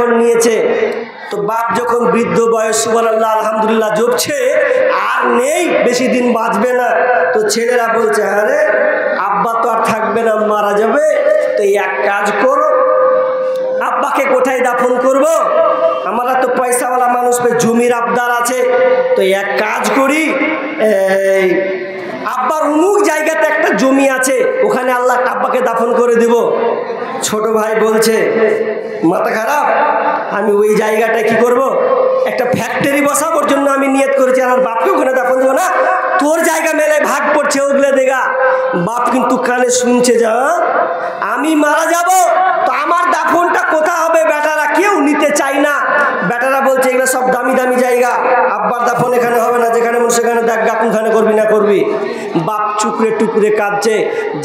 যখন নিয়েছে, তো বাপ যখন বৃদ্ধ বয়স সুবহানাল্লাহ আলহামদুলিল্লাহ জপছে, আর নেই, বেশি দিন বাঁচবে না, তো ছেলেরা বলছে আরে আব্বা তো আর থাকবে না, মারা যাবে, তো এক কাজ করো, আব্বাকে কোথায় দাফন করব? আমরা তো পয়সাওয়ালা মানুষ, জমির আবদার আছে, তো এক কাজ করি, আব্বার অমুক জায়গাতে একটা জমি আছে, ওখানে আল্লাহ আব্বাকে দাফন করে দেব। ছোট ভাই বলছে মাথা খারাপ, আমি ওই জায়গাটায় কি করব? একটা ফ্যাক্টরি বসানোর জন্য আমি নিয়ত করেছি, আমার বাপকে ওখানে দাফন দেবো না, তোর জায়গা মেলে ভাগ পড়ছে ওগুলো দেখা। বাপ কিন্তু কানে শুনছে, যা আমি মারা যাব তো আমার দাফনটা কোথা হবে? বেটারা কেউ নিতে চাই না, বেটারা বলছে এগুলো সব দামি দামি জায়গা, আব্বার দাফন এখানে হবে না, যেখানে মন সেখানে দেখ গা, কোনখানে করবি না করবি। বাপ চুকরে টুকরে কাঁদছে,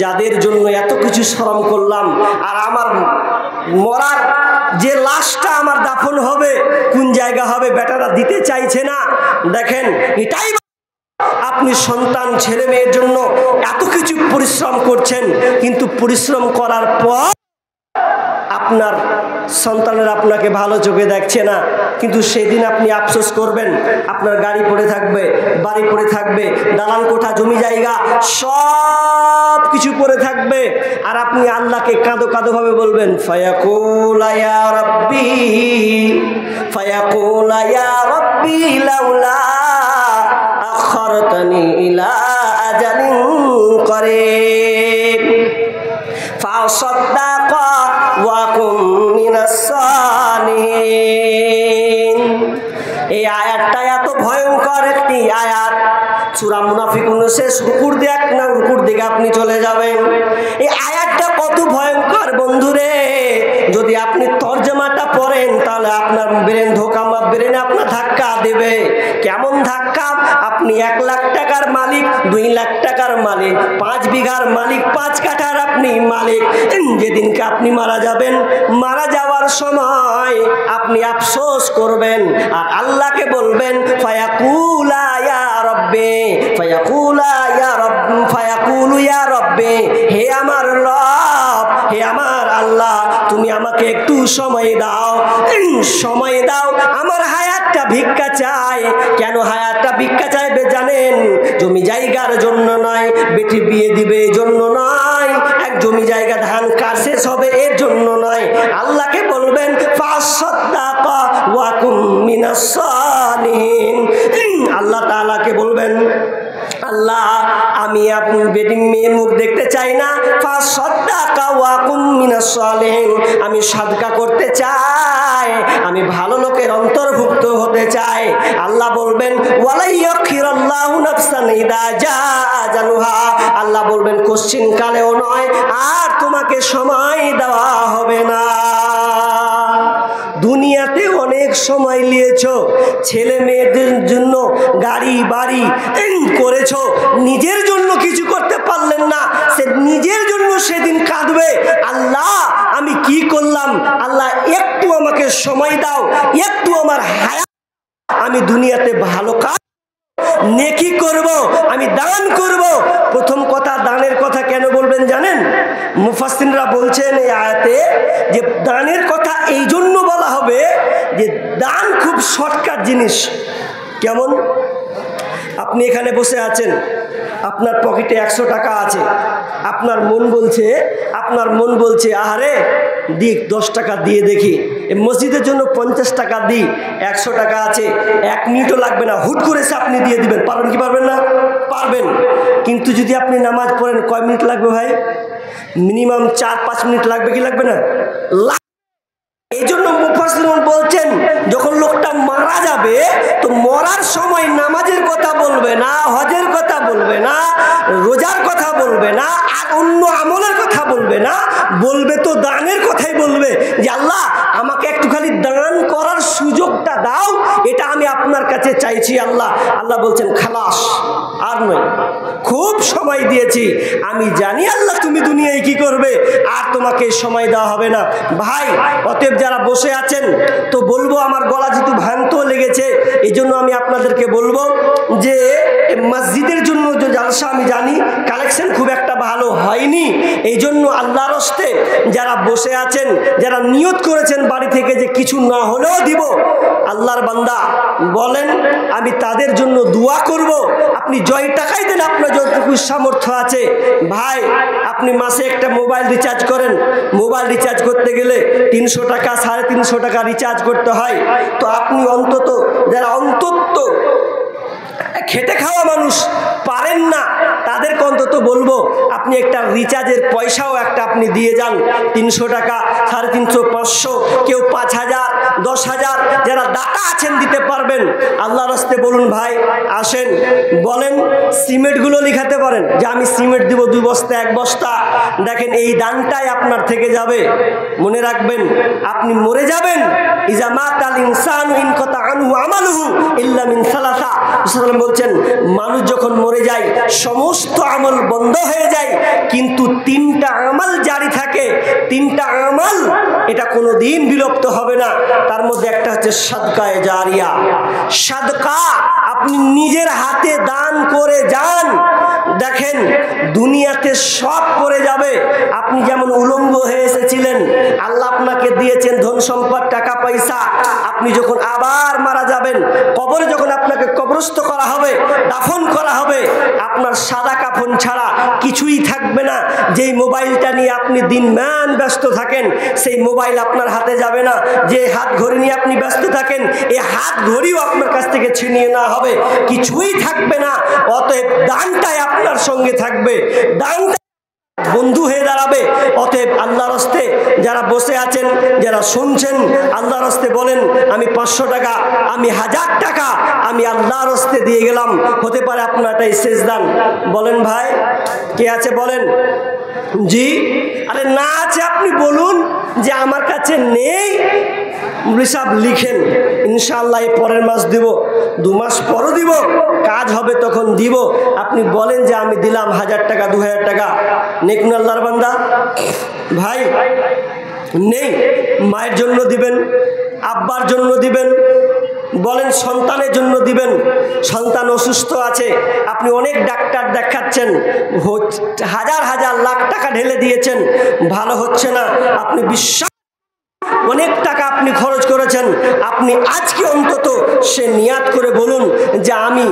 যাদের জন্য এত কিছু শরম করলাম, আর আমার মরার যে লাশটা আমার দাফন হবে কোন জায়গা হবে বেটারা দিতে চাইছে না। দেখেন, এটাই আপনি সন্তান ছেলে মেয়ের জন্য এত কিছু পরিশ্রম করছেন, কিন্তু পরিশ্রম করার পর আপনার সন্তানেরা আপনাকে ভালো চোখে দেখছে না, কিন্তু সেদিন আপনি আফসোস করবেন। আপনার গাড়ি পড়ে থাকবে, বাড়ি পড়ে থাকবে, দালান কোঠা, জমি জায়গা সব কিছু পড়ে থাকবে, আর আপনি আল্লাহকে কাঁদো কাঁদো ভাবে বলবেন ফায়াকুল ইয়া রাব্বি, ফায়াকুল ইয়া রাব্বি লাউলা আখারতানি ইলা আজালিন করিব ফাসাদ্দাকা ওয়া কুম মিনাস সালিহিন। এই আয়াতটা এত ভয়ঙ্কর একটি আয়াত, সূরা মুনাফিকুনের শেষ রুকুর দিয়ে এক না রুকুর দিকে আপনি চলে যাবেন। এই আয়াতটা কত ভয়ঙ্কর বন্ধুরে, যদি আপনি তরজমাটা পড়েন তাহলে আপনার ব্রেন ব্রেনে আপনার ধাক্কা দেবে। কেমন ধাক্কা? আপনি 1 লাখ টাকার মালিক, 2 লাখ টাকার মালিক, 5 বিঘার মালিক, 5 কাঠার আপনি মালিক। যেদিনকে আপনি মারা যাবেন, মারা যাওয়ার সময় আপনি আফসোস করবেন আর আল্লাহকে বলবেন ফায়াকুলা ইয়া রব্বি, ফায়াকুলা ইয়া রব্বি, ফায়াকুলু ইয়া রব্বি, হে আমার রব, হে আমার আল্লাহ, তুমি আমাকে একটু সময় দাও, সময় দাও, আমার হায়াতটা ভিক্ষা চাই। কেন হায়াতটা ভিক্ষা চাইবে জানেন? জমি জায়গার জন্য নয়, বেটি বিয়ে দিবে এর জন্য নয়, এক জমি জায়গা ধান কাজ শেষ হবে এর জন্য নয়। আল্লাহকে বলবেন ফাসাদ্দাকা ওয়া কুম মিনাস সালিহিন। আল্লাহ তাআলাকে বলবেন আল্লাহ, আমি আপনার বেটি মেয়ের মুখ দেখতে চাই না, ফাসাদ্দাকা ওয়া কুম মিনাস সালিহিন, আমি সাদকা করতে চাই, আমি ভালো লোকের অন্তর্ভুক্ত হতে চাই। আল্লাহ বলবেন ওয়ালা ইয়াখিরাল্লাহু নাফসান ইযা জাআ আজালুহা, আল্লাহ বলবেন কোশ্চিন কালেও নয়, আর তোমাকে সময় দেওয়া হবে না। দুনিয়াতে অনেক সময় নিয়েছো, ছেলে মেয়েদের জন্য গাড়ি বাড়ি করেছো, নিজের জন্য কিছু করতে পারলেন না, সে নিজের জন্য সেদিন কাঁদবে, আল্লাহ আমি কি করলাম, আল্লাহ একটু আমাকে সময় দাও, একটু আমার হায়াত, আমি দুনিয়াতে ভালো কাজ নেকি করব, আমি দান করব। প্রথম কথা, দানের কথা কেন বলবেন জানেন? মুফাসসিররা বলছেন এই আয়াতে যে দানের কথা এই জন্য বলা হবে যে দান খুব শর্টকাট জিনিস। কেমন? আপনি এখানে বসে আছেন, আপনার পকেটে 100 টাকা আছে, আপনার মন বলছে আহারে দিক 10 টাকা দিয়ে দেখি, মসজিদের জন্য 50 টাকা দিই, 100 টাকা আছে, 1 মিনিটও লাগবে না, হুট করে আপনি দিয়ে দিবেন। পারবেন কি পারবেন না? পারবেন। কিন্তু যদি আপনি নামাজ পড়েন, কয় মিনিট লাগবে ভাই? মিনিমাম 4-5 মিনিট লাগবে কি লাগবে না? এই জন্য মুফাসসিরুন বলছেন যখন লোকটা মারা যাবে তো মরার সময় নামাজের কথা বলবে না, হজের কথা বলবে না, রোজার কথা বলবে না, আর অন্য আমলের কথা বলবে না, বলবে তো দানের কথাই বলবে যে আল্লাহ আমাকে একটুখানি দান করার সুযোগটা দাও, এটা আমি আপনার কাছে চাইছি আল্লাহ। আল্লাহ বলছেন খালাস, আর নয়, খুব সময় দিয়েছি, আমি জানি আল্লাহ তুমি দুনিয়ায় কি করবে, আর তোমাকে সময় দেওয়া হবে না। ভাই অতএব যারা বসে আছেন, তো বলবো আমার গলা যেহেতু ভাঙতে লেগেছে, এই জন্য আমি আপনাদেরকে বলবো যে মসজিদের জন্য যে জালসা, আমি জানি কালেকশন খুব একটা ভালো হয়নি। এই জন্য আল্লাহর হস্তে যারা বসে আছেন, যারা নিয়ত করেছেন বাড়ি থেকে যে কিছু না হলেও দিব, আল্লাহর বান্দা বলেন আমি তাদের জন্য দোয়া করব। আপনি জয় টাকাই দেন, আপনার যতটুকু সামর্থ্য আছে। ভাই আপনি মাসে একটা মোবাইল রিচার্জ করেন, মোবাইল রিচার্জ করতে গেলে 300 টাকা 350 টাকা রিচার্জ করতে হয়। তো আপনি অন্তত যারা অন্তত খেটে খাওয়া মানুষ পারেন না, তাদেরকে অন্তত বলবো আপনি একটা রিচার্জের পয়সাও একটা আপনি দিয়ে যান। 300 টাকা 350, 500, কেউ 5000, 10,000, যারা দাতা আছেন দিতে পারবেন আল্লাহর রাস্তে বলুন ভাই আসেন, বলেন সিমেন্টগুলো লিখাতে পারেন যে আমি সিমেন্ট দিব 2 বস্তা 1 বস্তা। দেখেন এই দানটাই আপনার থেকে যাবে। মনে রাখবেন আপনি মরে যাবেন, ইজা মাতাল ইনসানু ইনকাতা আনহু আমালুহু ইল্লা মিন সালাসা। বলছেন মানুষ যখন মরে যায় সমস্ত আমল বন্ধ হয়ে যায়, কিন্তু 3টা আমল জারি থাকে। 3টা আমল এটা কোনোদিন বিলুপ্ত হবে না। তার মধ্যে একটা হচ্ছে সাদকায়ে জারিয়া। সাদকা আপনি নিজের হাতে দান করে যান, দেখেন দুনিয়াতে সব পড়ে যাবে। আপনি যেমন উলঙ্গ হয়ে এসেছিলেন, আল্লাহ আপনাকে দিয়েছেন ধন সম্পদ টাকা পয়সা। আপনি যখন আবার মারা যাবেন, কবরে যখন আপনাকে কবরস্থ করা হবে, দাফন করা হবে, আপনার সাদা কাফন ছাড়া কিছুই থাকবে না। যেই মোবাইলটা নিয়ে আপনি দিনমান ব্যস্ত থাকেন, সেই মোবাইল আপনার হাতে যাবে না। যে হাত ঘড়ি নিয়ে আপনি ব্যস্ত থাকেন, এই হাত ঘড়িও আপনার কাছ থেকে ছিনিয়ে নেওয়া হবে, কিছুই থাকবে না। অতএব দানটাই আপনার সঙ্গে থাকবে, দানটা বন্ধু হয়ে দাঁড়াবে। অতএব আল্লাহর হস্তে যারা বসে আছেন, যারা শুনছেন, আল্লাহর হস্তে বলেন আমি 500 টাকা, আমি 1000 টাকা আমি আল্লাহর হস্তে দিয়ে গেলাম। হতে পারে আপনার এটাই শেষ দান। বলেন ভাই কে আছে বলেন। জি, আরে না আছে আপনি বলুন যে আমার কাছে নেই। হিসাব লিখেন, ইনশাআল্লাহ পরের মাস দিব, 2 মাস পরও দিব, কাজ হবে তখন দিব। আপনি বলেন যে আমি দিলাম 1000 টাকা 2000 টাকা। নেকুন আল্লাহর বান্দা ভাই নেই, মায়ের জন্য দিবেন, আব্বার জন্য দিবেন, বলেন সন্তানের জন্য দিবেন। সন্তান অসুস্থ আছে, আপনি অনেক ডাক্তার দেখাচ্ছেন, হাজার হাজার লাখ টাকা ঢেলে দিয়েছেন, ভালো হচ্ছে না, আপনি বিশ্বাস অনেক টাকা আপনি খরচ করেছেন, আপনি আজকে অন্তত সে নিয়াত করে বলুন যে আমি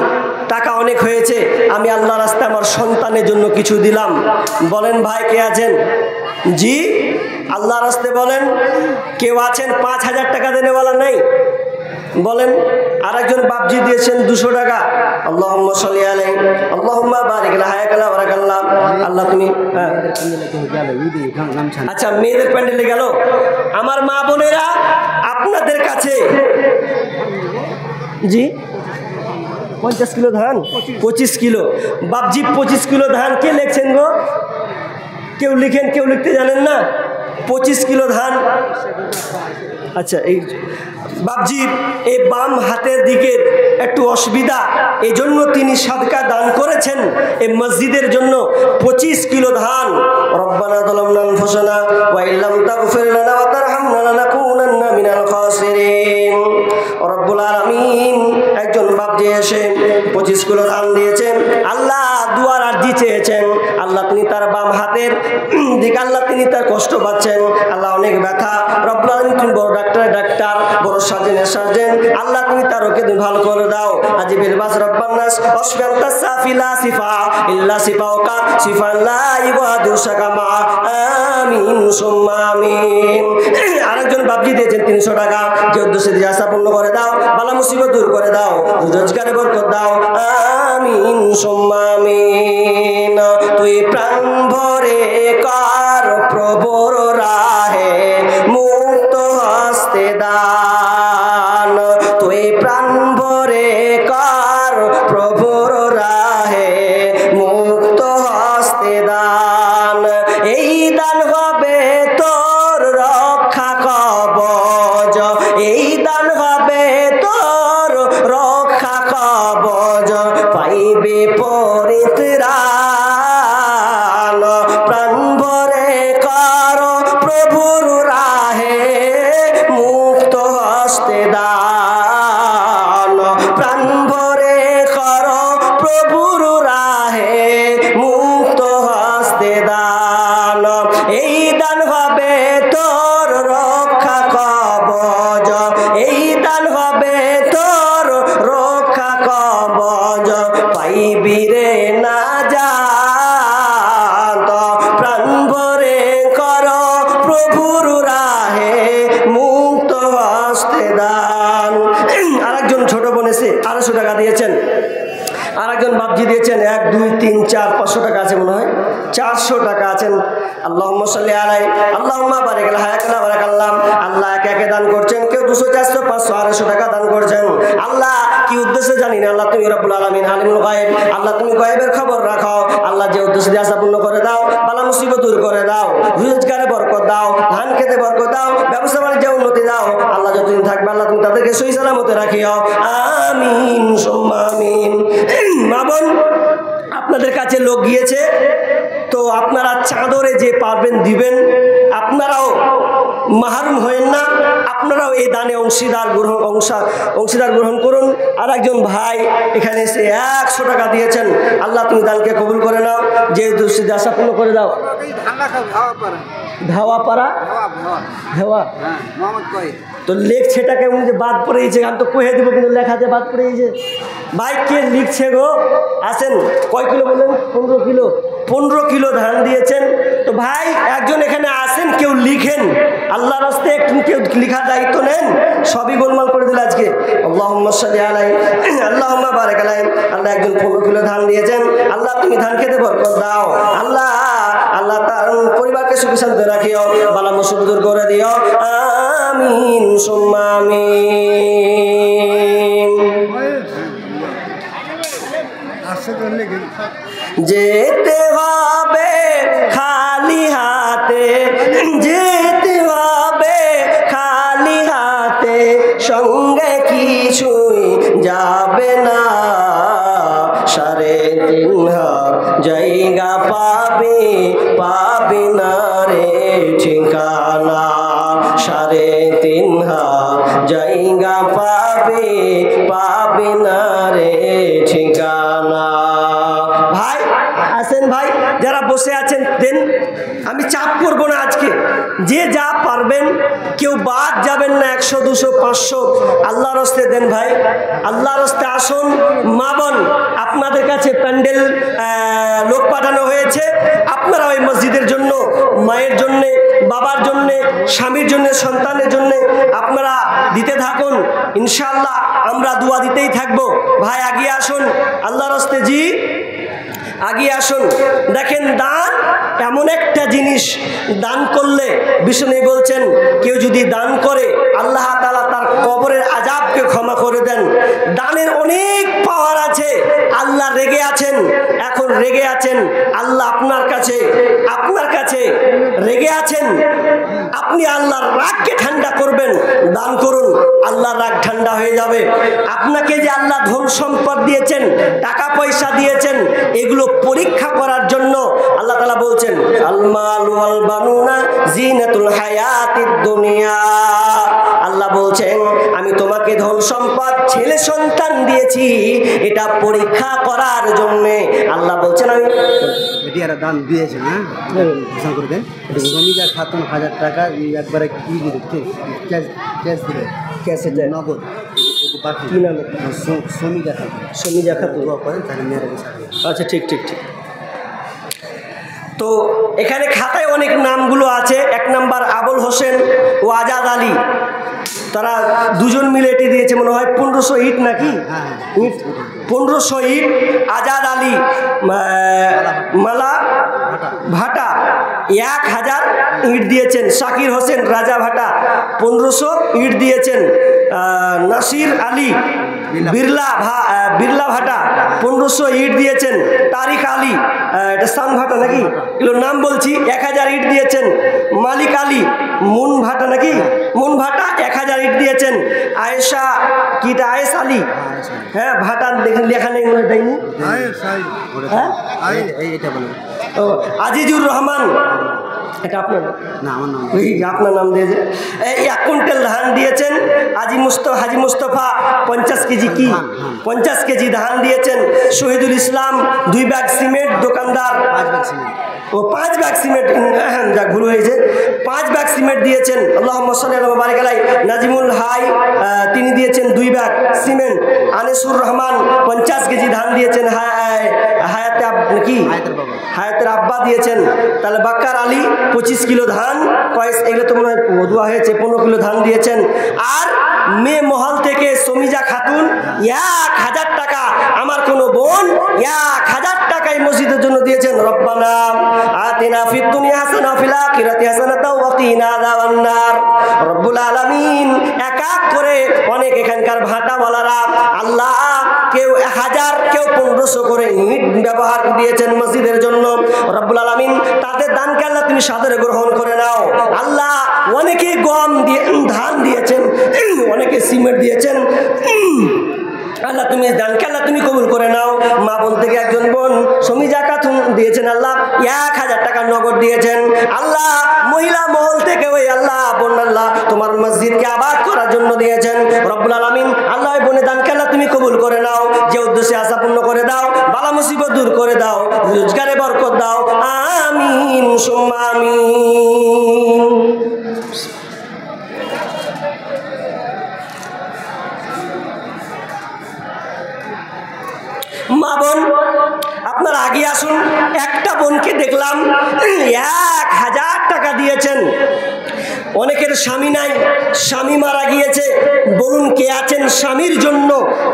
টাকা অনেক হয়েছে, আমি আল্লাহর রাস্তায় আমার সন্তানের জন্য কিছু দিলাম। বলেন ভাই কে আছেন। জি, আল্লাহর রাস্তায় বলেন কেউ আছেন 5000 টাকা দেনেওয়ালা নেই? বলেন। আরেকজন বাপজি দিয়েছেন 200 টাকা। আল্লাহুম্মা সাল্লি আলাইহি আল্লাহুম্মা বারিক লা হায়াকালা বারাকাল্লাহ। আল্লাহ তুমি আচ্ছা মেয়েদের প্যান্ডেলে গেল। আমার মা বোনেরা আপনাদের কাছে জি 50 কিলো ধান, 25 কিলো বাপজি 25 কিলো ধান কে লিখছেন গো? কেউ লিখেন, কেউ লিখতে জানেন না? 25 কিলো ধান। আচ্ছা এই বাপজি এই বাম হাতের দিকে একটু অসুবিধা, এই জন্য তিনি সাদকা দান করেছেন এই মসজিদের জন্য 25 কিলো ধান। রব্বানা যালামনা আনফুসানা ওয়া ইল্লাম তাগফির লানা ওয়া তারহামনা লানাকুনান্না মিনাল খাসিরিন। রব্বুল আলামিন একজন বাপজি এসে 25 কিলো ধান দিয়েছেন। আল্লাহ দুয়ার আরজি চেয়েছেন, আল্লাহ তিনি তার বাম হাতের দিকে, আল্লাহ তিনি তার কষ্ট পাচ্ছেন, আল্লাহ অনেক ব্যথা। রব্বুল আলামিন তুমি বড় ডাক্তারের ডাক্তার, বড় সার্জনের সার্জন, আল্লাহ তুমি তার ওকে তুমি ভালো করে দাও। আজিবের বাস রব্বান নাস ওয়াসফিআন্তা সাফিলা সিফা ইল্লা সিফাউকা সিফা লা ইবাদু সাকামা আমিন সুম্মা আমিন। আরেকজন বাপজি দিয়েছেন 300 টাকা, যে উদ্দেশ্যে দিয়ে আশা পূর্ণ করে দাও, বালা মুসিবত দূর করে দাও, রোজগারে বরকত দাও, আমিন সুম্মা আমিন। তুই প্রাণ ভরে কার প্রভুর রাহে মুক্ত হস্তে দান, তুই প্রাণ ভরে কার প্রভুর রাহে মুক্ত হস্তে দান। এই দান হবে তোর রক্ষা কবচ, এই দান হবে তোর রক্ষা কবচ, পাইবে পরিত্রাণ। প্রাণ ভরে কর প্রভুর রাহে মুক্ত সবজি দিয়েছেন 1 2 3 4 500 টাকা আছে মনে হয়, 400 টাকা আছেন। আল্লাহুম্মা সাল্লি আলাই আল্লাহুম্মা বারিক আলা হায়াকানা বারাকাল্লাহ। আল্লাহ একে একে দান করছেন, কেউ 200 400 500 250 টাকা দান করছেন। আল্লাহ কি উদ্দেশ্যে জানি না, আল্লাহ তুমি রব্বুল আলামিন আলিমুল গায়ব, আল্লাহ তুমি গায়বের খবর রাখো। আল্লাহ যে উদ্দেশ্যে দিয়ে আশা পূর্ণ করে দাও, বালা মুসিবত দূর করে দাও, রোজগারে বরকত দাও, ধান খেতে বরকত দাও, ব্যবসা বাণিজ্যে উন্নতি দাও। আল্লাহ যতদিন থাকবে আল্লাহ তুমি তাদেরকে সহি সালামতে রাখিও, আমিন সুম্মা আমিন। মা বোন, আপনাদের কাছে লোক গিয়েছে, তো আপনারা চাদরে যে পারবেন দিবেন, আপনারাও মাহরুম হয়েন না, আপনারাও এই দানে অংশীদার গ্রহণ করুন। আর একজন ভাই এখানে এসে 100 টাকা দিয়েছেন, আল্লাহ তুমি দানকে কবুল করে নাও, যে দুঃসিদ্ধি আশা পূর্ণ করে দাও। ধাওয়াপাড়া হেওয়া তো লিখছে টাকা যে বাদ পড়েছে, আমি তো কহে দেবো কিন্তু লেখাতে বাদ পড়েছে। ভাই কে লিখছে গো? আসেন, কয় কিলো বলেন? 15 কিলো। 15 কিলো ধান দিয়েছেন। তো ভাই একজন এখানে আসেন, কেউ লিখেন, আল্লাহর রাস্তায় একটু কেউ লিখার দায়িত্ব নেন। সবই গোলমাল করে দিল আজকে। আল্লাহুম্মা সাল্লি আলাই আল্লাহুম্মা বারিক আলাই। আল্লাহ একজন 15 কিলো ধান দিয়েছেন, আল্লাহ তুমি ধান খেতে বরকত দাও। আল্লাহ আল্লাহ তার পরিবারকে সুখী শান্তি রাখিও, বালা মুসিবত দূর করে দিও, আমিন সুম্মা আমিন। যেতে হবে খালি হাতে, যেতে হবে খালি হাতে, সঙ্গে কিছুই যাবে না, 3.5 হাত জায়গা পাবে, পাবে না রে ঠিকানা, 3.5 হাত জায়গা পাবে, পাবে না রে ঠিকানা। ভাই আসেন, ভাই যারা বসে আছেন দেন, আমি চাপ করবো না আজকে, যে যা পারবেন, কেউ বাদ যাবেন না। 100 200 500 আল্লাহর হস্তে দেন ভাই, আল্লাহর হস্তে আসুন। মা বোন, আপনাদের কাছে প্যান্ডেল লোক পাঠানো হয়েছে, আপনারা ওই মসজিদের জন্য, মায়ের জন্যে, বাবার জন্যে, স্বামীর জন্যে, সন্তানের জন্যে আপনারা দিতে থাকুন। ইনশাআল্লাহ আমরা দোয়া দিতেই থাকবো। ভাই আগিয়ে আসুন, আল্লাহর হস্তে জি আগিয়ে আসুন। দেখেন, দান এমন একটা জিনিস, দান করলে বিষ্ণু বলছেন, কেউ যদি দান করে আল্লাহ তাআলা তার কবরের আযাবকে ক্ষমা করে দেন। দানের অনেক পাওয়ার আছে। আল্লাহ রেগে আছেন, এখন রেগে আছেন, আল্লাহ আপনার কাছে রেগে আছেন। আপনি আল্লাহর রাগকে ঠান্ডা করবেন, দান করুন, আল্লাহর রাগ ঠান্ডা হয়ে যাবে। আপনাকে যে আল্লাহ ধন সম্পদ দিয়েছেন, টাকা পয়সা দিয়েছেন, এগুলো পরীক্ষা করার জন্য আল্লাহ তাআলা বলছেন, আল মাল ওয়াল বানুনা জিনাতুল হায়াতিদ দুনিয়া। আল্লাহ বলছেন, আমি তোমাকে ধন সম্পদ, ছেলে সন্তান দিয়েছি, এটা পরীক্ষা করার জন্য। আল্লাহ বলছেন, আমি এটিরা দান দিয়েছেন, হ্যাঁ ঘোষণা করবেন। শ্রমিকা খাতুন 1000 টাকা একবারে কি দিলে, ক্যাশ দিলে, ক্যাশে নগদ বাকি। কি নামে? শ্রমিকা খাতুন। শ্রমিকা খাতুন করেন তাহলে মেয়েরা বেশি। আচ্ছা, ঠিক। তো এখানে খাতায় অনেক নামগুলো আছে। 1 নাম্বার আবুল হোসেন ও আজাদ আলী, তারা দুজন মিলে এটি দিয়েছে মনে হয় 1500 ইট নাকি, 1500 ইট। আজাদ আলী মালা ভাটা 1000 ইট দিয়েছেন। শাকির হোসেন রাজা ভাটা 1500 ইট দিয়েছেন। নাসির আলী বিরলা ভাটা 1500 ইট দিয়েছেন। তারিক আলী, এটা সান ভাটা নাকি, এগুলোর নাম বলছি, 1000 ইট দিয়েছেন। মালিক আলী মুন ভাটা নাকি, মুন ভাটা 1000 ইট দিয়েছেন। আয়েশা কিটা, আয়েস আলী, হ্যাঁ ভাটা লেখা নেই মনে দেয়নি, হ্যাঁ আজিজুর রহমান, এটা আপনার না, আমার নাম, আপনার নাম দিয়েছে। 1 কুইন্টাল ধান দিয়েছেন। হাজি মুস্তফা 50 কেজি, কি 50 কেজি ধান দিয়েছেন। শহীদুল ইসলাম 2 ব্যাগ সিমেন্ট, দোকানদার 5 ব্যাগ সিমেন্ট, 5 ব্যাগ সিমেন্ট, যা ভুল হয়েছে, 5 ব্যাগ সিমেন্ট দিয়েছেন। আল্লাহুম্মা সাল্লি আলা বারিক আলাই। নাজিমুল হাই তিনি দিয়েছেন 2 bag cement. Anisur Rahman 50 KG ধান দিয়েছেন। হায়াতের আব্বা দিয়েছেন। তাহলে বাক্কার আলী 25 কিলো ধান, এগুলো তো মনে হয় দোয়া হয়েছে, 15 কিলো ধান দিয়েছেন। আর মেয়ে মহল থেকে সমিজা খাতুন 1000 টাকা, আমার কোনো বোন 1000 টাকা এই মসজিদের জন্য দিয়েছেন। রব্বানা আতিনা ফিদ দুনিয়া হাসানাহ ওয়া ফিল আখিরাতি হাসানাতাও ওয়া কিনা আযাবান্নার। রব্বুল আলামিন এক এক করে অনেক এখানকার ভাটাওয়ালারা আল্লাহ কেউ 1000 কেউ 1500 করে ইট ব্যবহার দিয়েছেন মসজিদের জন্য। রব্বুল আলামিন তাদের দানকে আল্লাহ তুমি সাদরে গ্রহণ করে নাও। আল্লাহ অনেকে গম দিয়ে ধান দিয়েছেন, অনেকে সিমেন্ট দিয়েছেন, আল্লাহ তুমি দানকে আল্লাহ তুমি কবুল করে নাও। মা বোন থেকে একজন বোন সমিজা খাতুন দিয়েছেন, আল্লাহ 1000 টাকা নগদ দিয়েছেন। আল্লাহ মহিলা মহল থেকে ওই আল্লাহ বোন আল্লাহ তোমার মসজিদকে আবাদ করার জন্য দিয়েছেন। রব্বুল আলামিন আল্লাহ ওই বোনের দানকে আল্লাহ তুমি কবুল করে নাও, যে উদ্দেশ্যে আশা পূর্ণ করে দাও, বালা মুসিবত দূর করে দাও, রোজগারে বরকত দাও, আমিন সুম্মা আমিন। মা বোন আপনারা আগে আসুন। একটা বোনকে দেখলাম 1000 টাকা দিয়েছেন। অনেকের স্বামী নাই, স্বামী মারা গিয়েছে, বলুন কে আছেন স্বামীর জন্য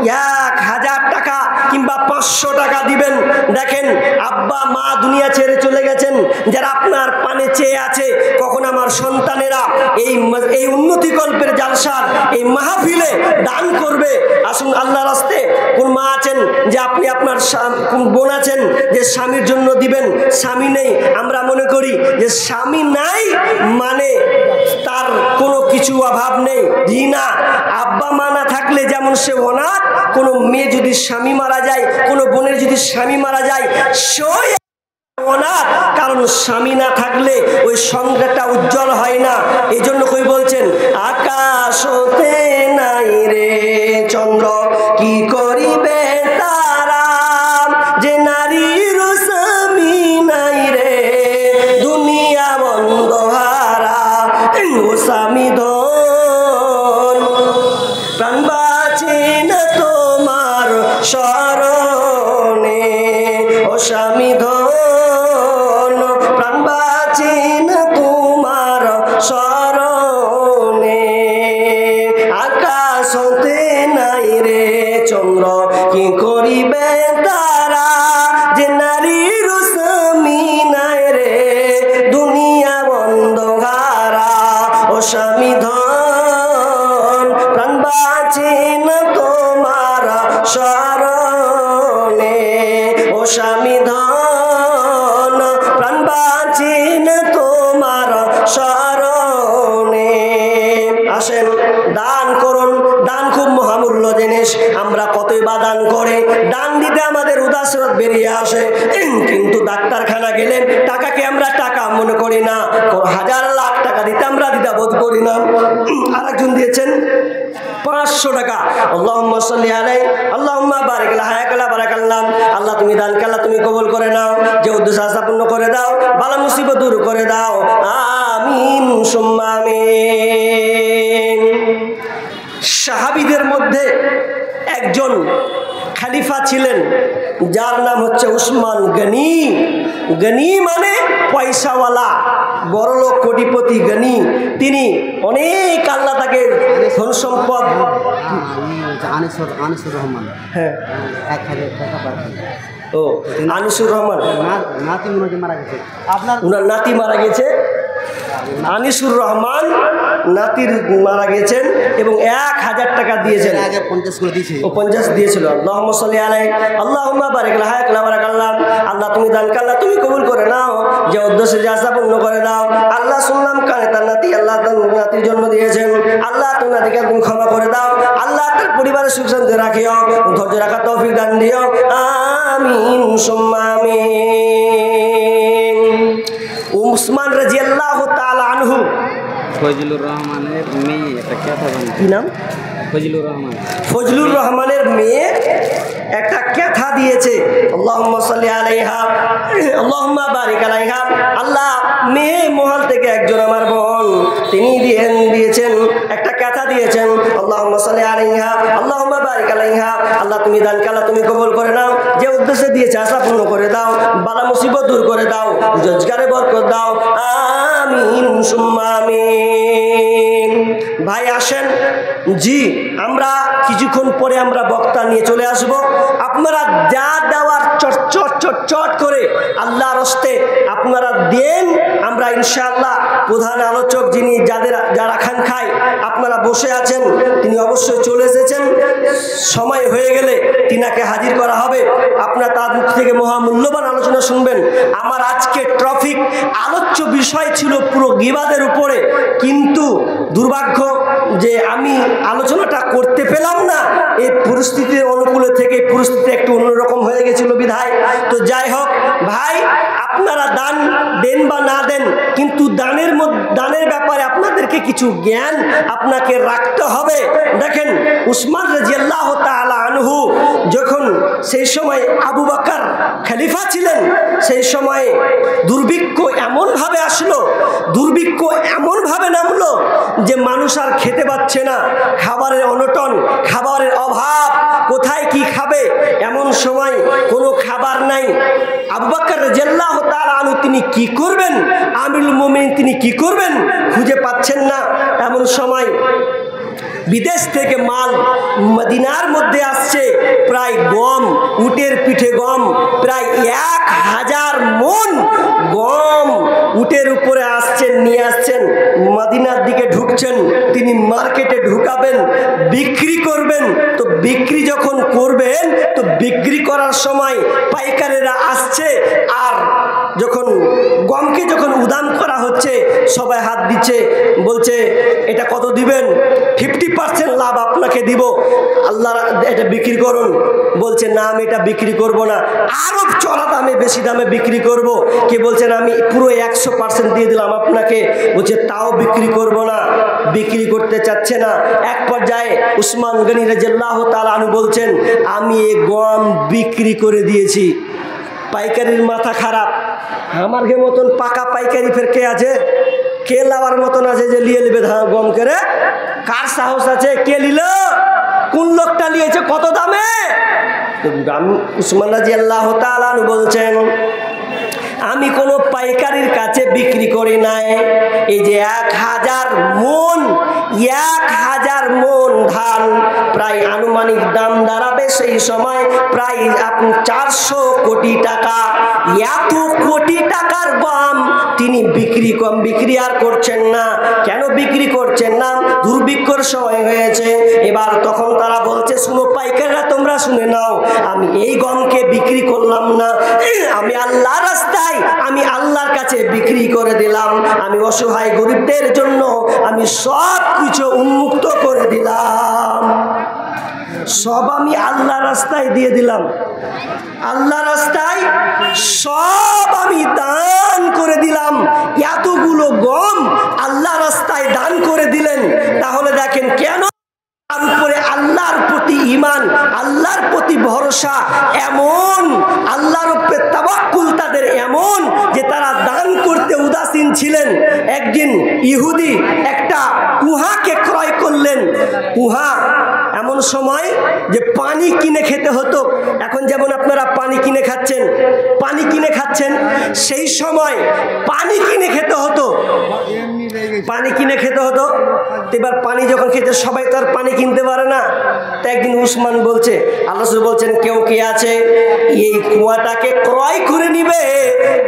1000 টাকা কিংবা 500 টাকা দিবেন। দেখেন আব্বা মা দুনিয়া ছেড়ে চলে গেছেন, যারা আপনার পানে চেয়ে আছে কখন আমার সন্তানেরা এই উন্নতি কল্পের জালসার এই মাহফিলে দান করবে। আসুন আল্লাহর রাস্তে। কোন মা আছেন যে আপনি আপনার কোন বোন আছেন যে স্বামীর জন্য দিবেন, স্বামী নেই। আমরা মনে করি যে স্বামী নাই মানে তার কোনো কিছু অভাব নেই। জি না, আব্বা মা না থাকলে যেমন সে অনাথ, কোনো মেয়ে যদি স্বামী মারা যায়, কোনো বোনের যদি স্বামী মারা যায় সই অনাথ, কারণ স্বামী না থাকলে ওই সংসারটা উজ্জ্বল হয় না। এই জন্য কই বলছেন আকাশ হতে নাই রে চন্দ্র কি করিবে তারা, যে নারীর স্বামী নাই রে দুনিয়া বন্ধ হারা, ও স্বামী ধন প্রাণ বাঁচে না তোমার শরণে, ও স্বামী ধন প্রাণ বাঁচে না তোমার শরণে, আকাশ হতে নাই রে চন্দ্র কি করিবে তারা, যে নারীর স্বামী নাই রে দুনিয়া বন্ধ হারা, ও স্বামী ধন প্রাণ বাঁচে না তোমার শরণে, ও স্বামী ধন প্রাণ বাঁচে না তোমার শরণে। আসেন দান করুন, দান খুব মহামূল্য জিনিস। আমরা কতই বা দান করে, দান দিতে আমাদের উদাসীনতা বেরিয়ে আসে। কিন্তু ডাক্তারখানা গেলে টাকাকে আমরা টাকা মনে করি না, 1000 লাখ টাকা দিতে আমরা দ্বিধাবোধ করি না। আরেকজন দিয়েছেন 500 টাকা। আল্লাহুম্মা সাল্লি আলাইহি আল্লাহুম্মা বারিক লা হায়াকালা বারাকাল্লাহ। আল্লাহ তুমি দানকে আল্লাহ তুমি কবুল করে নাও, যে উদ্দেশ্য আশা পূর্ণ করে দাও, বালা মুসিবত দূর করে দাও, আমিন সুম্মা আমিন। সাহাবীদের মধ্যে একজন খলিফা ছিলেন যার নাম হচ্ছে উসমান গনি। গনি মানে পয়সাওয়ালা, বড়লোক কোটিপতি গনি। তিনি অনেক আল্লাহ তাকে ধন সম্পদ। আনিসুর রহমান, হ্যাঁ 1000 টাকা পাঠান। ও আনিসুর রহমান নাতি মনে মারা গেছে, আপনার উনার নাতি মারা গেছে। আনিসুর রহমান নাতির মারা গেছেন এবং 1000 টাকা দিয়েছেন। আগে 50 করে দিয়েছে, ও 50 দিয়েছিল। আল্লাহুম্মা সাল্লি আলাইহি আল্লাহুম্মা বারিক লা হায়াকালা বারাকাল্লাহ। আল্লাহ তুমি দানকে আল্লাহ তুমি কবুল করে নাও, যে উদ্দেশ্যে যে আশা পূর্ণ করে দাও। আল্লাহ শুনলাম কানে তার নাতি, আল্লাহ তার নাতির জন্ম দিয়েছেন, আল্লাহ তুমি নাতিকে তুমি ক্ষমা করে দাও, আল্লাহ তার পরিবারের সুখ শান্তি রাখিও, ধৈর্য রাখার তৌফিক দান দিও, আমিন সুম্মা আমিন। উসমান রাদিয়াল্লাহু তাআলা আনহু, ফজলুর রহমানের মেয়ে একটা কথা জানি, কি নাম? ফজলুর রহমান। ফজলুর রহমানের মেয়ে একটা কথা দিয়েছে। আল্লাহুম্মা সাল্লি আলাইহা আল্লাহুম্মা বারিক আলাইহা। আল্লাহ মেয়ে মহল থেকে একজন আমার বোন তিনি দিয়েছেন একটা কথা দিয়েছেন। আল্লাহুম্মা সাল্লি আলাইহা আল্লাহুম্মা বারিক আলাইহা। আল্লাহ তুমি দানকে আল্লাহ তুমি কবুল করে নাও, যে উদ্দেশ্যে দিয়েছে আশা পূর্ণ করে দাও, বালা মুসিবত দূর করে দাও, রোজগারে বরকত দাও, আমিন সুম্মা আমিন। ভাই আসেন, জি আমরা কিছুক্ষণ পরে আমরা বক্তা নিয়ে চলে আসব। আপনারা যা দেওয়ার চট চট চট চট করে আল্লাহর হস্তে আপনারা দেন, আমরা ইনশাআল্লাহ প্রধান আলোচক যিনি যারা খান খায় আপনারা বসে আছেন, তিনি অবশ্যই চলে এসেছেন, সময় হয়ে গেলে তিনাকে হাজির করা হবে, আপনারা তার মুখ থেকে মহামূল্যবান আলোচনা শুনবেন। আমার আজকে টপিক আলোচ্য বিষয় ছিল পুরো গীবাদের উপরে, কিন্তু দুর্ভাগ্য যে আমি আলোচনাটা করতে পেলাম না, এই পরিস্থিতির অনুকূলে থেকে পরিস্থিতি একটু অন্যরকম হয়ে গেছিল বিধায়। তো যাই হোক ভাই, আপনারা দান দেন বা না দেন, কিন্তু দানের ব্যাপারে আপনাদেরকে কিছু জ্ঞান আপনাকে রাখতে হবে। দেখেন উসমান রাদিয়াল্লাহু তাআলা আনহু যখন সেই সময় আবু বকর খলিফা ছিলেন, সেই সময় দুর্ভিক্ষ এমনভাবে আসলো, দুর্ভিক্ষ এমনভাবে নামলো যে মানুষ আর খেতে পাচ্ছে না, খাবারের অনটন, খাবারের অভাব, কোথায় কি খাবে, এমন সময় কোনো খাবার নাই। আবু বকর রাদিয়াল্লাহু তাআলা আনহু তিনি কি করবেন, আমিরুল মুমিনিন তিনি কি করবেন, খুঁজে পাচ্ছেন না। এমন সময় বিদেশ থেকে মাল মদিনার মধ্যে আসছে, প্রায় গম, উটের পিঠে গম, প্রায় 1000 মণ গম উটের উপরে আসছেন, নিয়ে আসছেন, মদিনার দিকে ঢুকছেন, তিনি মার্কেটে ঢুকাবেন, বিক্রি করবেন। তো বিক্রি যখন করবেন, তো বিক্রি করার সময় পাইকারেরা আসছে, আর যখন গমকে যখন উদাম করা হচ্ছে, সবাই হাত দিচ্ছে, বলছে এটা কত দিবেন, 50% লাভ আপনাকে দিব, আল্লাহ এটা বিক্রি করুন। বলছে না আমি এটা বিক্রি করব না, আরো চড়া দামে বেশি দামে বিক্রি করব। কে বলছেন আমি পুরো 100% দিয়ে দিলাম আপনাকে, বলছে তাও বিক্রি করব না, বিক্রি করতে চাচ্ছে না। এক পর্যায়ে উসমান গনি রাদিয়াল্লাহু তাআলা আনহু বলছেন আমি এই গম বিক্রি করে দিয়েছি। পাইকারির মাথা খারাপ, আমার গে মতন পাকা পাইকারি ফের কে আছে, কে লাওয়ার মতন আছে যে লিয়ে নেবে গম করে, কার সাহস আছে, কে নিল, কোন লোকটা নিয়েছে, কত দামে? উসমান রাদিয়াল্লাহু তাআলা আনহু বলছেন আমি কোনো পাইকারির কাছে বিক্রি করি নাই। এই যে 1000 মণ, 1000 মণ ধান, প্রায় আনুমানিক দাম দাঁড়াবে সেই সময় প্রায় 400 কোটি টাকা। এত কোটি টাকার গম তিনি বিক্রি আর করছেন না। কেন বিক্রি করছেন না? দুর্ভিক্ষর সময় হয়েছে। এবার তখন তারা বলছে শুনো পাইকাররা তোমরা শুনে নাও, আমি এই গমকে বিক্রি করলাম না, আমি আল্লাহর রাস্তায়, আমি আল্লাহর কাছে বিক্রি করে দিলাম, আমি অসহায় গরিবদের জন্য আমি সব কিছু উন্মুক্ত করে দিলাম, সব আমি আল্লাহ রাস্তায় দিয়ে দিলাম, আল্লাহ রাস্তায় সব আমি দান করে দিলাম। এতগুলো গম আল্লাহ রাস্তায় দান করে দিলেন। তাহলে দেখেন কেন তার উপরে আল্লাহর প্রতি ঈমান, আল্লাহর প্রতি ভরসা এমন, আল্লাহর উপরে তাওয়াক্কুল তাদের এমন যে তারা দান করতে উদাসীন ছিলেন। একদিন ইহুদি একটা কুহাকে ক্রয় করলেন। কুহা এমন সময় যে পানি কিনে খেতে হতো, এখন যেমন আপনারা পানি কিনে খাচ্ছেন, সেই সময় পানি কিনে খেতে হতো, এবার পানি যখন খেতে সবাই তো আর পানি কিনতে পারে না। তো একদিন উসমান বলছে, আল্লাহ রাসূল বলছেন কেউ কে আছে এই কুয়াটাকে ক্রয় করে নিবে,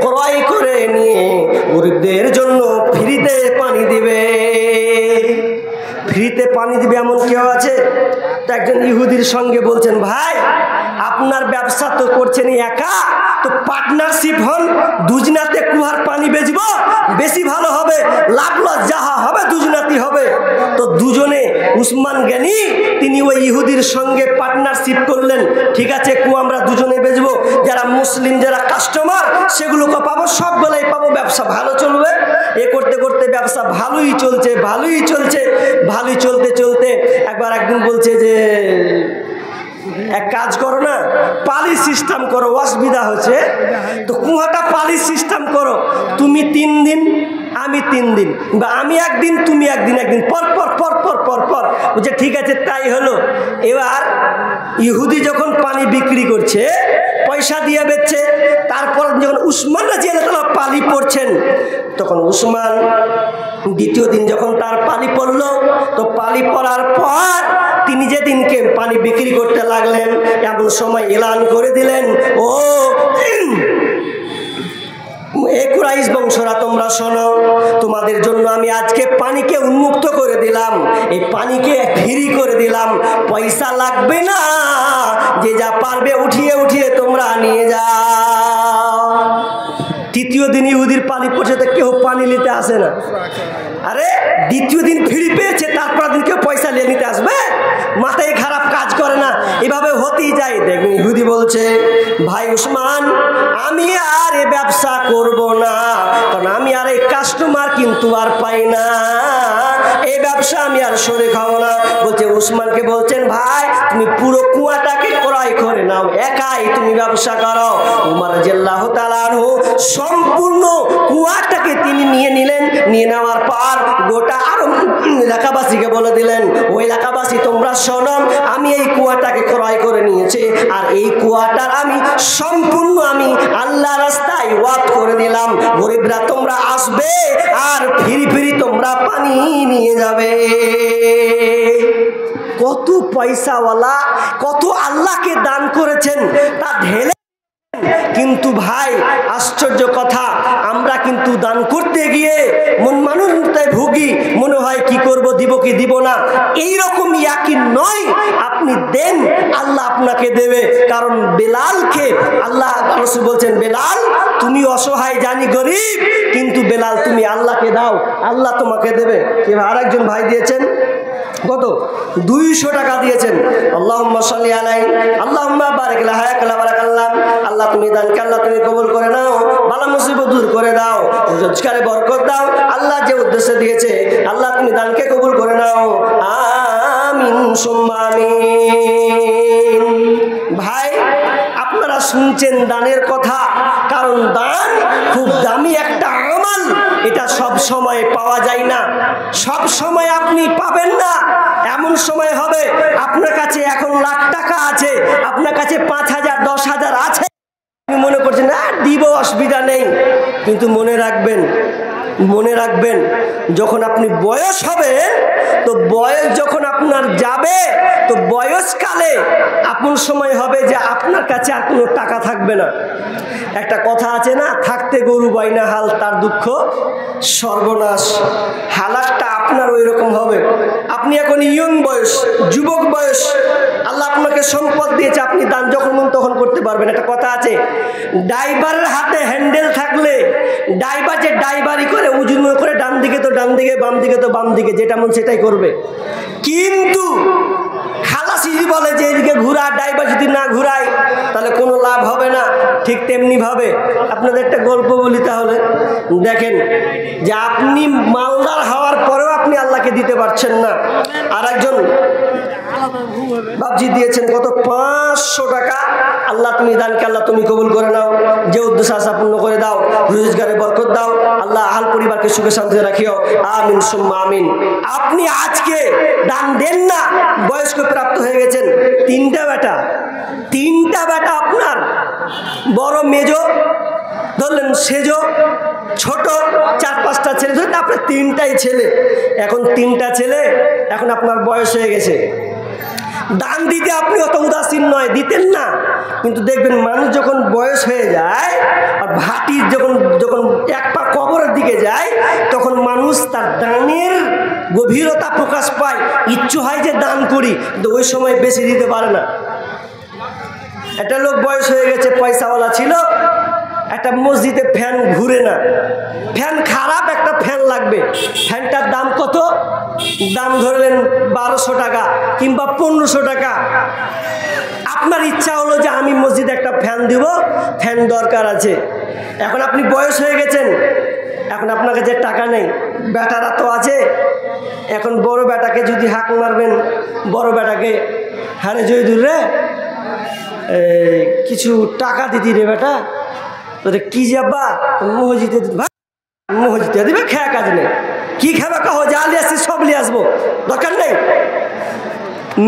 ক্রয় করে নিয়ে গরিবদের জন্য ফ্রিতে পানি দিবে, ফ্রিতে পানি দিবে এমন কেউ আছে? তো একজন ইহুদির সঙ্গে বলছেন ভাই আপনার ব্যবসা তো করছেন একা, তো পার্টনারশিপ হন, দুজনাতে কুয়ার পানি বেচবো, বেশি ভালো হবে, লাভ লস যাহা হবে দুজনাতি হবে। তো দুজনে উসমান গনি তিনি ওই ইহুদির সঙ্গে পার্টনারশিপ করলেন, ঠিক আছে কুয়া আমরা দুজনে বেচবো, যারা মুসলিম যারা কাস্টমার সেগুলোকে পাবো, সবগুলাই পাবো, ব্যবসা ভালো চলবে। এ করতে করতে ব্যবসা ভালোই চলতে চলতে একবার একদিন বলছে যে এক কাজ করো না, পালি সিস্টেম করো, অসুবিধা হচ্ছে তো কুয়াটা পালি সিস্টেম করো, তুমি 3 দিন আমি 3 দিন, বা আমি একদিন তুমি একদিন, একদিন পর পর পর পর পর পর। বলছে ঠিক আছে তাই হলো। এবার ইহুদি যখন পানি বিক্রি করছে, পয়সা দিয়ে বেচছে, তারপর যখন উসমান রাদিয়াল্লাহু তাআলা পানি পড়ছেন, তখন উসমান দ্বিতীয় দিন যখন তার পানি পড়ল, তো পানি পড়ার পর তিনি যেদিনকে পানি বিক্রি করতে লাগলেন, এমন সময় এলান করে দিলেন, ও কুরাইশ বংশরা তোমরা শোনো, তোমাদের জন্য আমি আজকে পানিকে উন্মুক্ত করে দিলাম, এই পানিকে ফ্রি করে দিলাম, পয়সা লাগবে না, যে যা পারবে উঠিয়ে উঠিয়ে তোমরা নিয়ে যাও। তৃতীয় দিন ইহুদির পানি পড়ছে, তো কেউ পানি নিতে আসে না। আরে দ্বিতীয় দিন ফ্রি পেয়েছে, তারপর দিন কেউ পয়সা নিয়ে নিতে আসবে? মাথায় খারাপ কাজ করে না, এভাবে হতেই যায়। দেখুন ইহুদি বলছে, ভাই উসমান, আমি আর এ ব্যবসা করব না, কারণ আমি আর এই কাস্টমার কিন্তু আর পাই না, এই ব্যবসা আমি আর সরে খাবো না। বলছে উসমানকে বলছেন, ভাই তুমি পুরো কুয়াটাকে ক্রয় করে নাও, একাই তুমি ব্যবসা করো। উমর রাদিয়াল্লাহু তাআলা আনহু সম্পূর্ণ কুয়াটাকে তিনি নিয়ে নিলেন। নিয়ে নেওয়ার পর গোটা আরব এলাকাবাসীকে বলে দিলেন, ওই এলাকাবাসী তোমরা শোনো, আমি এই কুয়াটাকে ক্রয় করে নিয়েছি, আর এই কুয়াটার আমি সম্পূর্ণ আমি আল্লাহ রাস্তায় ওয়াক করে দিলাম, গরিবরা তোমরা আসবে আর ফিরি ফিরি তোমরা পানি নিয়ে যাবে। কত পয়সাওয়ালা, কত আল্লাহকে দান করেছেন, তা ঢেলে। কিন্তু ভাই আশ্চর্য কথা, আমরা কিন্তু দান করতে গিয়ে মন মানুষটাই ভুগি, মনে হয় কি করব, দিব কি দিব না, এইরকম ইয়াকিন নয়। আপনি দেন, আল্লাহ আপনাকে দেবে। কারণ বেলালকে আল্লাহ রাসূল বলছেন, বেলাল তুমি অসহায় জানি গরিব, কিন্তু বেলাল তুমি আল্লাহকে দাও, আল্লাহ তোমাকে দেবে। আর একজন ভাই দিয়েছেন কত, 200 টাকা দিয়েছেন। আল্লাহুম্মা সাল্লি আলাইহি আল্লাহুম্মা বারিক লাহা বারাকাল্লাহ। আল্লাহ তুমি দানকে আল্লাহ তুমি কবুল করে নাও, বালা মুসিবত দূর করে দাও, রোজগারে বরকত দাও। আল্লাহ যে উদ্দেশ্যে দিয়েছে, আল্লাহ তুমি দানকে কবুল করে নাও, আমিন সুম্মা আমিন। ভাই আপনারা শুনছেন দানের কথা, কারণ দান খুব দামি একটা আমল, এটা সব সময় পাওয়া যায় না, সব সময় আপনি পাবেন না। এমন সময় হবে আপনার কাছে এখন লাখ টাকা আছে, আপনার কাছে 5,000 10,000 আছে, আপনি মনে করছেন না দিব, অসুবিধা নেই। কিন্তু মনে রাখবেন, মনে রাখবেন, যখন আপনি বয়স হবেন, তো বয়স যখন আপনার যাবে, তো বয়সকালে আপন সময় হবে যে আপনার কাছে আর কোনো টাকা থাকবে না। একটা কথা আছে না, থাকতে গরু বাইনা হাল, তার দুঃখ সর্বনাশ। হালাতটা আপনার ওই রকম হবে। আপনি এখন ইয়ং বয়স, যুবক বয়স, আল্লাহ আপনাকে সম্পদ দিয়েছে, আপনি দান যখন মন তখন করতে পারবেন। একটা কথা আছে, ড্রাইভারের হাতে হ্যান্ডেল থাকলে ড্রাইভার যে ড্রাইভারি করে, উজুন করে ডান দিকে তো ডান দিকে, বাম দিকে তো বাম দিকে, যেটা মন সেটাই করবে। কিন্তু খালাসি বলে যে এদিকে ঘুরা, ড্রাইভার যদি না ঘুরায় তাহলে কোনো লাভ হবে না। ঠিক তেমনি ভাবে আপনাদের একটা গল্প বলি তাহলে। দেখেন যে আপনি মালদার হওয়ার পরেও আপনি আল্লাহকে দিতে পারছেন না। আর একজন বাবজি দিয়েছেন কত, 500 টাকা। আল্লাহ তুমি দানকে আল্লাহ তুমি কবুল করে নাও, যে উদ্দেশ্য আশা পূর্ণ করে দাও, রোজগারে বরকত দাও, আল্লাহ আহাল পরিবারকে সুখে শান্তিতে রাখিও, আমিন সুম্মা আমিন। আপনি আজকে দান দেন না, বয়স্ক প্রাপ্ত হয়ে গেছেন, 3টা বেটা আপনার, বড় মেজো ধরলেন, সেজো ছোট, 4-5টা ছেলে ধরলেন, আপনার 3টাই ছেলে। এখন 3টা ছেলে, এখন আপনার বয়স হয়ে গেছে। দান দিতে আপনি অত উদাসীন নয়, দিতেন না। কিন্তু দেখবেন মানুষ যখন বয়স হয়ে যায় আর ভাটির যখন যখন এক পা কবরের দিকে যায়, তখন মানুষ তার দানের গভীরতা প্রকাশ পায়, ইচ্ছু হয় যে দান করি, কিন্তু ওই সময় বেশি দিতে পারে না। একটা লোক বয়স হয়ে গেছে, পয়সাওয়ালা ছিল, একটা মসজিদে ফ্যান ঘুরে না, ফ্যান খারাপ, একটা ফ্যান লাগবে। ফ্যানটার দাম কত? দাম ধরলেন 1200 টাকা কিংবা 1500 টাকা। আপনার ইচ্ছা হলো যে আমি মসজিদে একটা ফ্যান দিব, ফ্যান দরকার আছে। এখন আপনি বয়স হয়ে গেছেন, এখন আপনার কাছে টাকা নেই, বেটারা তো আছে। এখন বড় বেটাকে যদি হাঁক মারবেন, বড় বেটাকে, হারে জয়দুর রে কিছু টাকা দিতি রে বেটা, তোরে কি যাবা মসজিদে, মসজিদে দিবে, খেয়া কাজ নেই। কি খাবে কাহো, যা নিয়ে আসছি সব নিয়ে আসবো, দরকার নেই।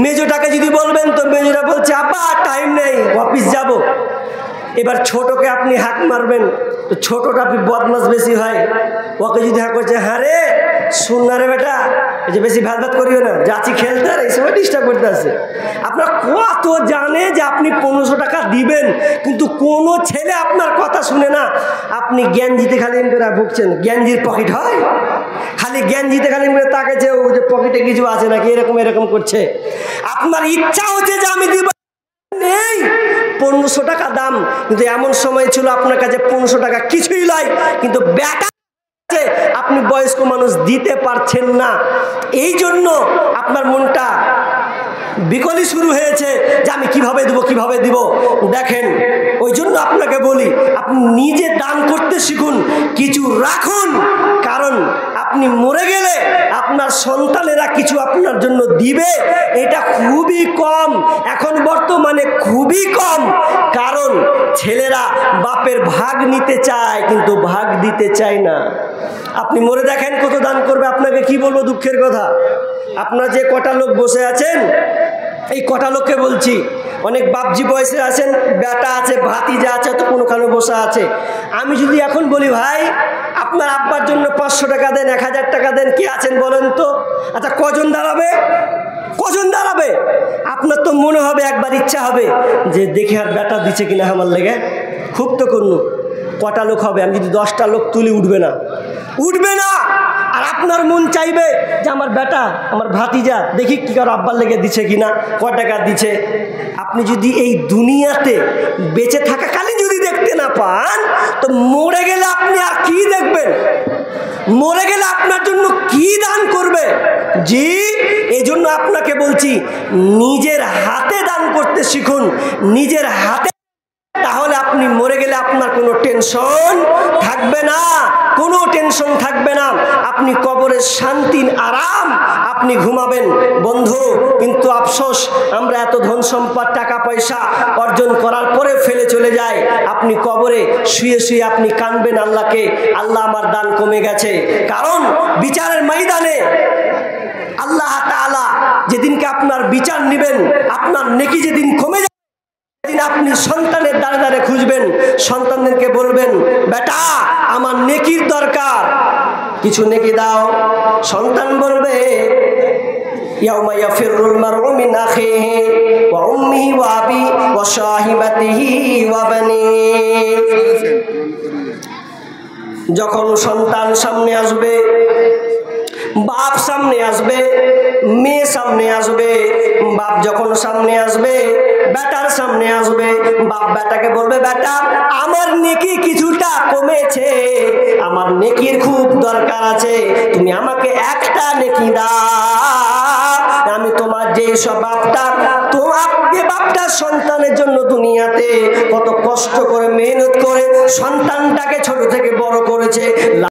মেজোটাকে যদি বলবেন তো মেজোটা বলছে আব্বা টাইম নেই, অফিস যাব। এবার ছোটকে আপনি হাঁক মারবেন তো ছোটটা আপনি বদমাস বেশি হয়। ওকে যদি হাঁক করছে, হ্যাঁ রে শুন না রে বেটা, এই যে বেশি ভাত করিও না, যাচ্ছি খেলতে, আর এই সময় ডিস্টার্ব করতে আসে। আপনার কত জানে যে আপনি 1500 টাকা দিবেন, কিন্তু কোনো ছেলে আপনার কথা শুনে না। আপনি জ্ঞানজিতে খালি করে ভুগছেন, জ্ঞানজির পকেট হয়, খালি জ্ঞানজিতে খালি করে তাকেছে ও যে পকেটে কিছু আছে নাকি, এরকম এরকম করছে। আপনার ইচ্ছা হচ্ছে যে আমি দিব, নেই 1500 টাকা দাম, কিন্তু এমন সময় ছিল আপনার কাছে 1500 টাকা কিছুই নয়, কিন্তু ব্যাটা আপনি বয়স্ক মানুষ দিতে পারছেন না। এই জন্য আপনার মনটা বিকলি শুরু হয়েছে যে আমি কিভাবে দেবো, কিভাবে দিব। দেখেন, ওই জন্য আপনাকে বলি আপনি নিজে দান করতে শিখুন, কিছু রাখুন, কারণ আপনি মরে গেলে আপনার সন্তানেরা কিছু আপনার জন্য দিবে, এটা খুবই কম, এখন বর্তমানে খুবই কম। কারণ ছেলেরা বাপের ভাগ নিতে চায় কিন্তু ভাগ দিতে চায় না। আপনি মরে দেখেন কত দান করবে। আপনাকে কি বলবো, দুঃখের কথা, আপনার যে কটা লোক বসে আছেন, এই কটা লোককে বলছি, অনেক বাপজি বয়সে আছেন, বেটা আছে, ভাতিজা আছে, তো কোনোখানে বসে আছে। আমি যদি এখন বলি ভাই আপনার আব্বার জন্য 500 টাকা দেন, 1000 টাকা দেন, কে আছেন বলেন তো? আচ্ছা কজন দাঁড়াবে, কজন দাঁড়াবে? আপনার তো মনে হবে, একবার ইচ্ছা হবে যে দেখে আর বেটা দিচ্ছে কিনা আমার লেগে, খুব তো করুন। কটা লোক হবে? আমি যদি 10টা লোক তুলি, উঠবে না, উঠবে না। আর আপনার মন চাইবে যে আমার বেটা, আমার ভাতিজা দেখি কি কারো আব্বার লেগে দিচ্ছে কিনা, ক টাকা দিচ্ছে। আপনি যদি এই দুনিয়াতে বেঁচে থাকাকালীন যদি দেখতে না পান, তো মরে গেলে আপনি আর কি দেখবেন? মরে গেলে আপনার জন্য কি দান করবে? জি, এই জন্য আপনাকে বলছি নিজের হাতে দান করতে শিখুন, নিজের হাতে, তাহলে আপনি মরে গেলে আপনার কোনো টেনশন থাকবে না, কোনো টেনশন থাকবে না। আপনি কবরের শান্তি আরাম আপনি ঘুমাবেন। বন্ধু, কিন্তু আফসোস আমরা এত ধন সম্পদ টাকা পয়সা অর্জন করার পরে ফেলে চলে যায়। আপনি কবরে শুয়ে শুয়ে আপনি কাঁদবেন আল্লাহকে, আল্লাহ আমার দান কমে গেছে। কারণ বিচারের ময়দানে আল্লাহ তাআলা যেদিনকে আপনার বিচার নেবেন, আপনার নেকি যেদিন কমে যাবে, সেদিন আপনি সন্তানের দ্বারে দ্বারে খুঁজবেন, সন্তানদেরকে বলবেন বেটা আমার নেকির দরকার, কিছু নেকি দাও। সন্তান বলবে ইয়াউমা ইয়াফিরুল মারউ মিন আখিহি ওয়া উম্মিহি ওয়া আবি ওয়া সাহিবাতিহি ওয়া বানিহি। যখন সন্তান সামনে আসবে, বাপ সামনে আসবে, মেয়ে সামনে আসবে। বাপ যখন সামনে আসবে, বেটার সামনে আসবে, বাপ বেটাকে বলবে বেটা আমার নেকি কিছুটা কমেছে, আমার নেকির খুব দরকার আছে, তুমি আমাকে একটা নেকি দাও। আমি তোমার যে সব বাপটা, তোমার যে বাপটা সন্তানের জন্য দুনিয়াতে কত কষ্ট করে মেহনত করে সন্তানটাকে ছোট থেকে বড় করেছে,